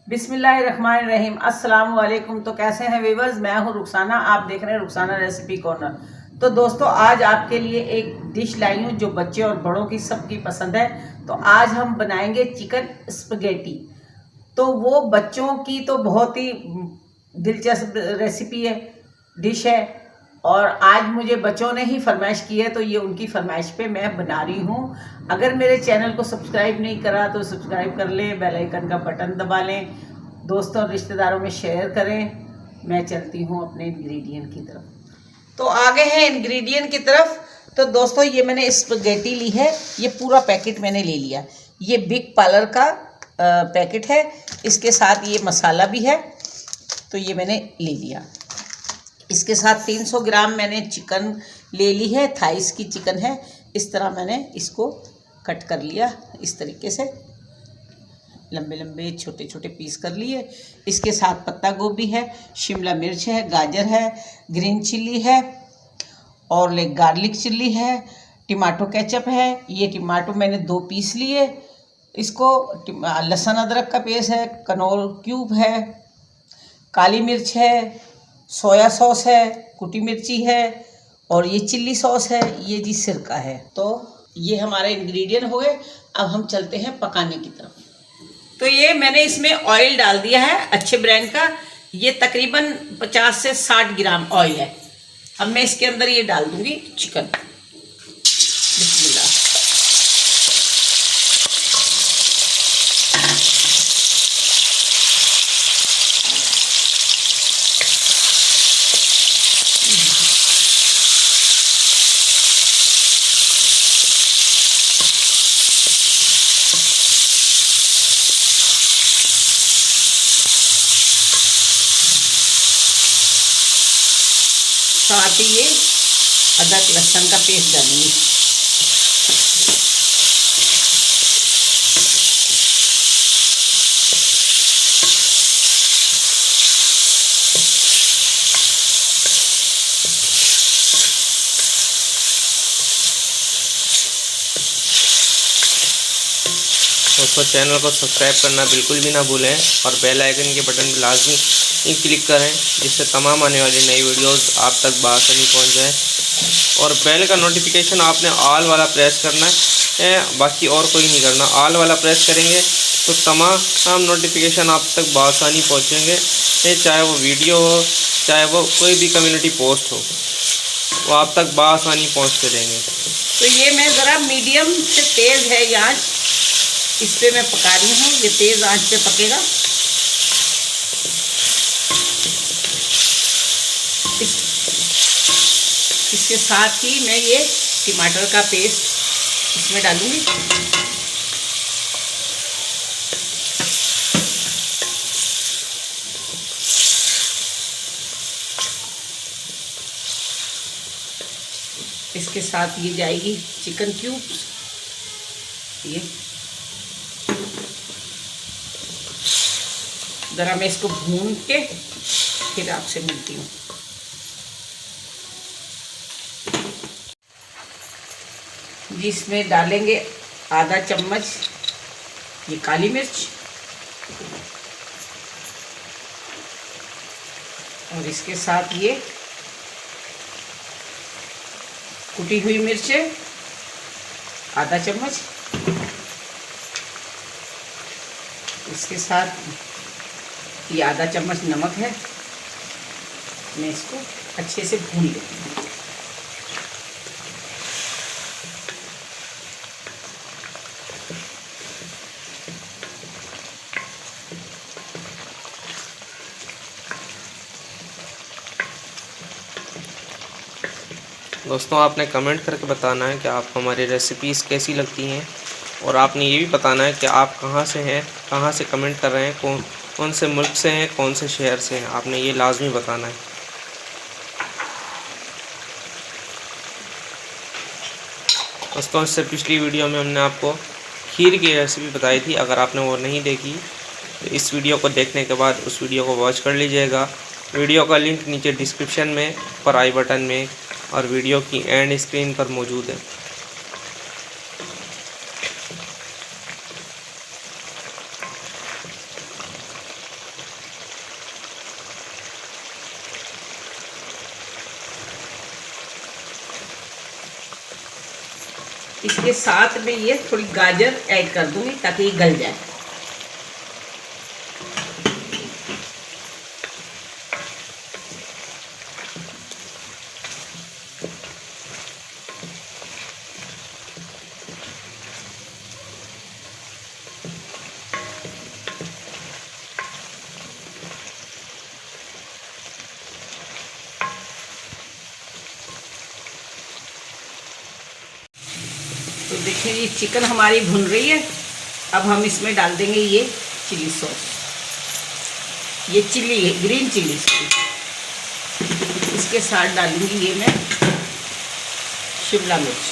बिस्मिल्लाहिर्रहमानिर्रहीम। अस्सलाम वालेकुम। तो कैसे हैं व्यूअर्स, मैं हूं रुखसाना, आप देख रहे हैं रुखसाना रेसिपी कॉर्नर। तो दोस्तों, आज आपके लिए एक डिश लाई हूं जो बच्चे और बड़ों की सबकी पसंद है। तो आज हम बनाएंगे चिकन स्पगेटी। तो वो बच्चों की तो बहुत ही दिलचस्प रेसिपी है, डिश है, और आज मुझे बच्चों ने ही फरमाइश की है, तो ये उनकी फरमाइश पे मैं बना रही हूँ। अगर मेरे चैनल को सब्सक्राइब नहीं करा तो सब्सक्राइब कर लें, बेल आइकन का बटन दबा लें, दोस्तों और रिश्तेदारों में शेयर करें। मैं चलती हूँ अपने इंग्रेडिएंट की तरफ। तो आगे हैं इंग्रेडिएंट की तरफ। तो दोस्तों, ये मैंने स्पगेटी ली है, ये पूरा पैकेट मैंने ले लिया। ये बिग पार्लर का पैकेट है, इसके साथ ये मसाला भी है, तो ये मैंने ले लिया। इसके साथ 300 ग्राम मैंने चिकन ले ली है, थाइस की चिकन है। इस तरह मैंने इसको कट कर लिया, इस तरीके से लंबे लंबे छोटे छोटे पीस कर लिए। इसके साथ पत्ता गोभी है, शिमला मिर्च है, गाजर है, ग्रीन चिल्ली है और गार्लिक चिल्ली है, टमाटो केचप है। ये टमाटो मैंने 2 पीस लिए। इसको लहसुन अदरक का पेस्ट है, कनौर क्यूब है, काली मिर्च है, सोया सॉस है, कुटी मिर्ची है और ये चिल्ली सॉस है, ये जी सिरका है। तो ये हमारे इंग्रेडिएंट हो गए। अब हम चलते हैं पकाने की तरफ। तो ये मैंने इसमें ऑयल डाल दिया है अच्छे ब्रांड का। ये तकरीबन 50 से 60 ग्राम ऑयल है। अब मैं इसके अंदर ये डाल दूंगी चिकन। बिस्मिल्लाह। साथ ही ये अदरक लहसुन का पेस्ट डालेंगे। दोस्तों, चैनल को सब्सक्राइब करना बिल्कुल भी ना भूलें और बेल आइकन के बटन पर लाजमी क्लिक करें, जिससे तमाम आने वाली नई वीडियोस आप तक बआसानी पहुंच जाए। और बेल का नोटिफिकेशन आपने ऑल वाला प्रेस करना है, बाकी और कोई नहीं करना। ऑल वाला प्रेस करेंगे तो तमाम नोटिफिकेशन आप तक बआसानी पहुँचेंगे, चाहे वो वीडियो हो, चाहे वो कोई भी कम्युनिटी पोस्ट हो, वो आप तक बआसानी पहुँचते रहेंगे। तो ये मैं ज़रा मीडियम से तेज़ है आंच, इस पे मैं पका रही हूँ। ये तेज़ आंच पे पकेगा। इसके साथ ही मैं ये टमाटर का पेस्ट इसमें डालूंगी। इसके साथ ये जाएगी चिकन क्यूब्स। ये ज़रा मैं इसको भून के फिर आपसे मिलती हूँ। जिसमें डालेंगे आधा चम्मच ये काली मिर्च और इसके साथ ये कुटी हुई मिर्चें आधा चम्मच। इसके साथ ये आधा चम्मच नमक है। मैं इसको अच्छे से भून लेती हूँ। दोस्तों, आपने कमेंट करके बताना है कि आप हमारी रेसिपीज़ कैसी लगती हैं, और आपने ये भी बताना है कि आप कहाँ से हैं, कहाँ से कमेंट कर रहे हैं, कौन से मुल्क से हैं, कौन से शहर से हैं। आपने ये लाजमी बताना है। दोस्तों, इससे पिछली वीडियो में हमने आपको खीर की रेसिपी बताई थी। अगर आपने वो नहीं देखी तो इस वीडियो को देखने के बाद उस वीडियो को वॉच कर लीजिएगा। वीडियो का लिंक नीचे डिस्क्रिप्शन में और आई बटन में और वीडियो की एंड स्क्रीन पर मौजूद है। इसके साथ में ये थोड़ी गाजर ऐड कर दूंगी ताकि ये गल जाए। तो देखिए ये चिकन हमारी भुन रही है। अब हम इसमें डाल देंगे ये चिली सॉस, ये चिली है, ग्रीन चिली सॉस। इसके साथ डालूंगी ये मैं शिमला मिर्च,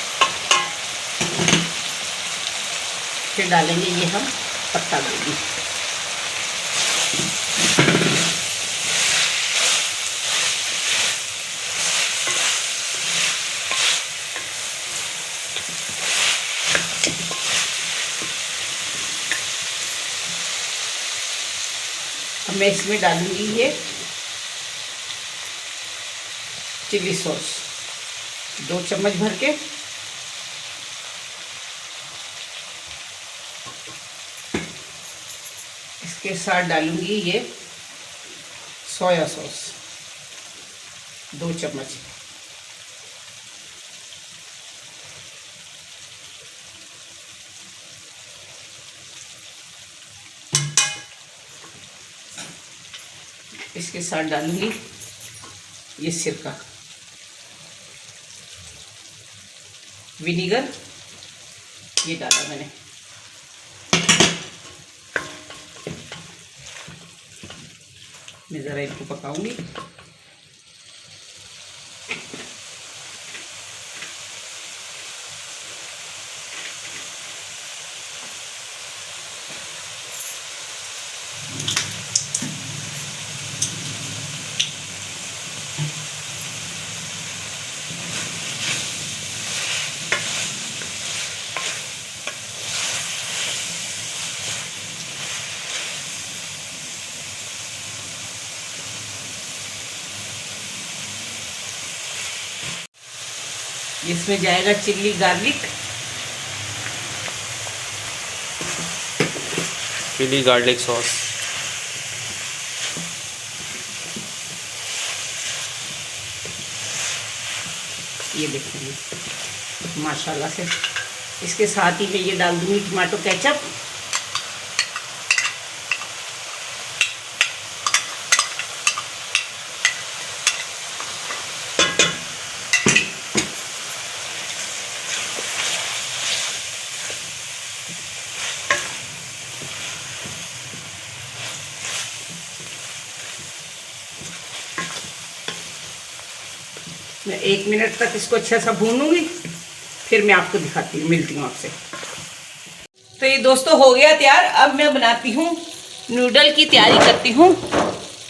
फिर डालेंगे ये हम पत्ता गोभी। अब मैं इसमें डालूंगी ये चिली सॉस 2 चम्मच भर के। इसके साथ डालूंगी ये सोया सॉस 2 चम्मच। इसके साथ डालूंगी ये सिरका, विनीगर ये डाला मैंने। मैं ज़रा इसको पकाऊंगी। इसमें जाएगा chilli garlic, chilli garlic sauce. ये देखिए माशाल्लाह से। इसके साथ ही मैं ये डाल दूंगी टमाटो केचप। मैं 1 मिनट तक इसको अच्छा सा भूनूंगी, फिर मैं आपको दिखाती हूँ, मिलती हूँ आपसे। तो ये दोस्तों हो गया तैयार। अब मैं बनाती हूँ नूडल की तैयारी करती हूँ।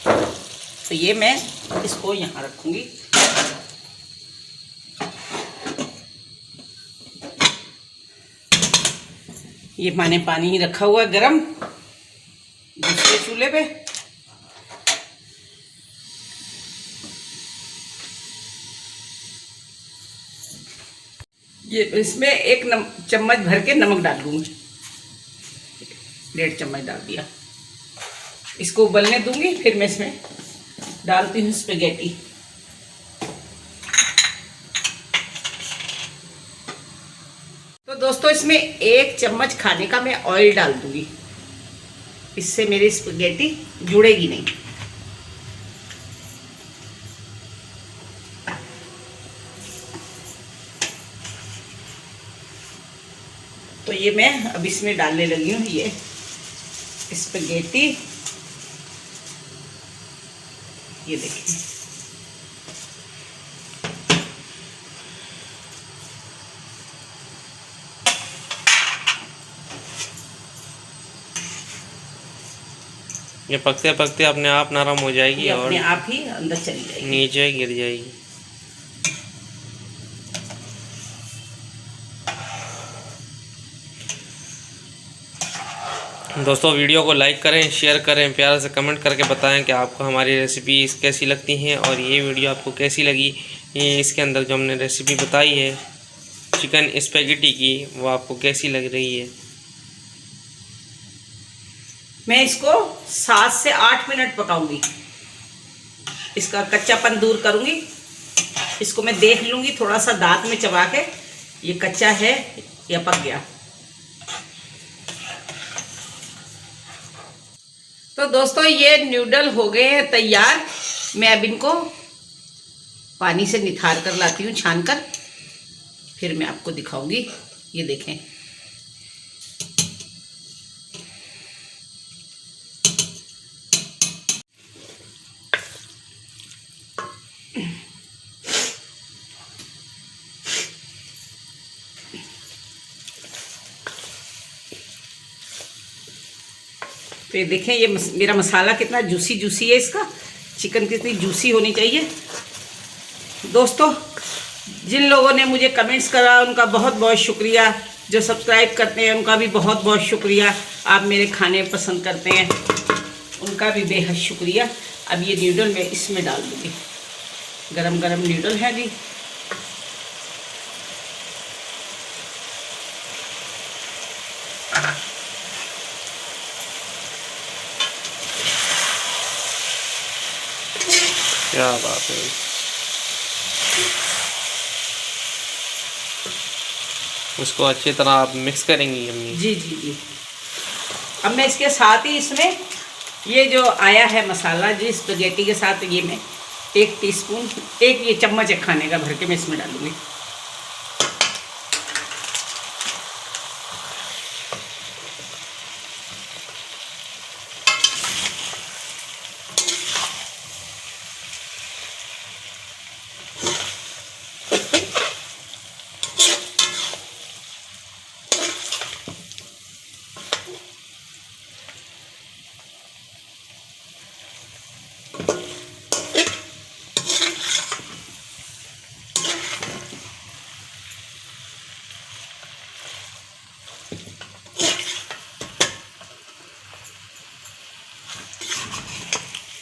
तो ये मैं इसको यहाँ रखूँगी। ये मैंने पानी ही रखा हुआ है गरम दूसरे चूल्हे पे। ये इसमें 1 चम्मच भर के नमक डाल दूंगी, 1.5 चम्मच डाल दिया। इसको उबलने दूंगी, फिर मैं इसमें डालती हूँ स्पेगेटी। तो दोस्तों इसमें 1 चम्मच खाने का मैं ऑयल डाल दूंगी, इससे मेरी स्पेगेटी जुड़ेगी नहीं। तो ये मैं अब इसमें डालने लगी हूँ ये स्पेगेटी। ये देखिए ये पकते पकते अपने आप नरम हो जाएगी और अपने आप ही अंदर चली जाएगी, नीचे गिर जाएगी। दोस्तों वीडियो को लाइक करें, शेयर करें, प्यार से कमेंट करके बताएं कि आपको हमारी रेसिपी कैसी लगती हैं और ये वीडियो आपको कैसी लगी। ये इसके अंदर जो हमने रेसिपी बताई है चिकन स्पैगेटी की वो आपको कैसी लग रही है? मैं इसको 7 से 8 मिनट पकाऊंगी, इसका कच्चापन दूर करूंगी। इसको मैं देख लूंगी थोड़ा सा दांत में चबा के, ये कच्चा है या पक गया। तो दोस्तों ये नूडल हो गए हैं तैयार। मैं अब इनको पानी से निथार कर लाती हूँ, छान कर, फिर मैं आपको दिखाऊंगी। ये देखें, तो ये देखें, ये मेरा मसाला कितना जूसी जूसी है, इसका चिकन कितनी जूसी होनी चाहिए। दोस्तों जिन लोगों ने मुझे कमेंट्स करा उनका बहुत बहुत शुक्रिया, जो सब्सक्राइब करते हैं उनका भी बहुत बहुत शुक्रिया, आप मेरे खाने पसंद करते हैं उनका भी बेहद शुक्रिया। अब ये नूडल मैं इसमें डाल दूँगी, गरम गरम नूडल है जी। क्या बात है, उसको अच्छी तरह आप मिक्स करेंगी अम्मी? जी जी जी। अब मैं इसके साथ ही इसमें ये जो आया है मसाला जी स्पैगेटी के साथ, ये मैं 1 टीस्पून, एक ये चम्मच है खाने का भर के मैं इसमें डालूंगी।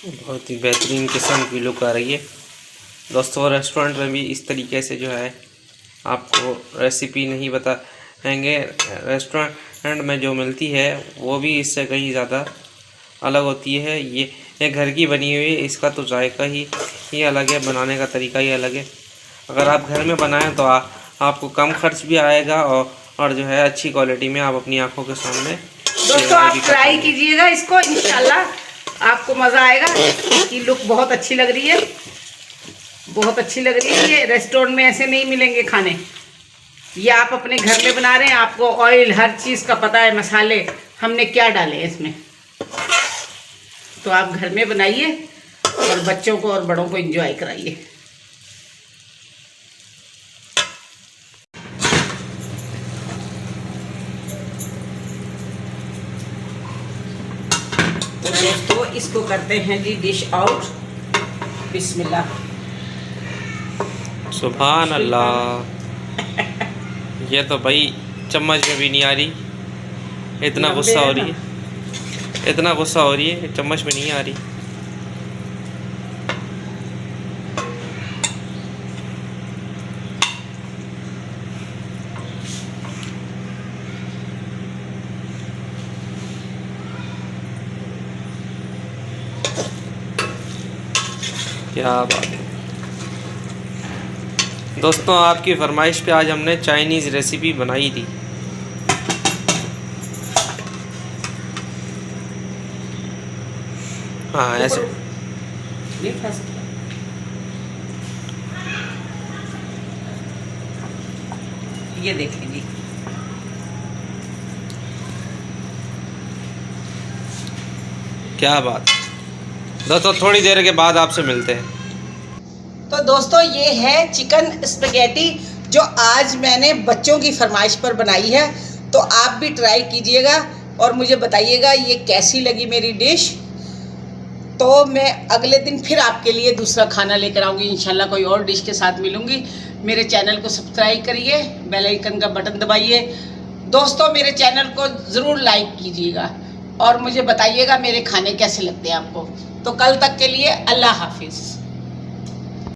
बहुत ही बेहतरीन किस्म की लुक आ रही है दोस्तों। रेस्टोरेंट में भी इस तरीके से जो है आपको रेसिपी नहीं बताएंगे, रेस्टोरेंट में जो मिलती है वो भी इससे कहीं ज़्यादा अलग होती है। ये घर की बनी हुई है, इसका तो जायका ही अलग है, बनाने का तरीका ही अलग है। अगर आप घर में बनाएं तो आपको कम खर्च भी आएगा और जो है अच्छी क्वालिटी में आप अपनी आंखों के सामने। दोस्तों आप ट्राई कीजिएगा इसको, इंशाल्लाह आपको मज़ा आएगा। इसकी लुक बहुत अच्छी लग रही है, बहुत अच्छी लग रही है। ये रेस्टोरेंट में ऐसे नहीं मिलेंगे खाने, ये आप अपने घर में बना रहे हैं, आपको ऑयल हर चीज़ का पता है, मसाले हमने क्या डाले हैं इसमें। तो आप घर में बनाइए और बच्चों को और बड़ों को एंजॉय कराइए। तो दोस्तों इसको करते हैं जी डिश आउट। बिस्मिल्लाह, सुभान अल्लाह। ये तो भाई चम्मच में भी नहीं आ रही, इतना गुस्सा हो रही है, इतना गुस्सा हो रही है, चम्मच में नहीं आ रही। क्या बात है दोस्तों, आपकी फरमाइश पे आज हमने चाइनीज़ रेसिपी बनाई थी। हाँ ऐसे ये देख लीजिए। क्या बात। दोस्तों थोड़ी देर के बाद आपसे मिलते हैं। तो दोस्तों ये है चिकन स्पैगेटी जो आज मैंने बच्चों की फरमाइश पर बनाई है, तो आप भी ट्राई कीजिएगा और मुझे बताइएगा ये कैसी लगी मेरी डिश। तो मैं अगले दिन फिर आपके लिए दूसरा खाना लेकर आऊँगी, इंशाल्लाह कोई और डिश के साथ मिलूँगी। मेरे चैनल को सब्सक्राइब करिए, बेल आइकन का बटन दबाइए। दोस्तों मेरे चैनल को ज़रूर लाइक कीजिएगा और मुझे बताइएगा मेरे खाने कैसे लगते हैं आपको। तो कल तक के लिए अल्लाह हाफिज़।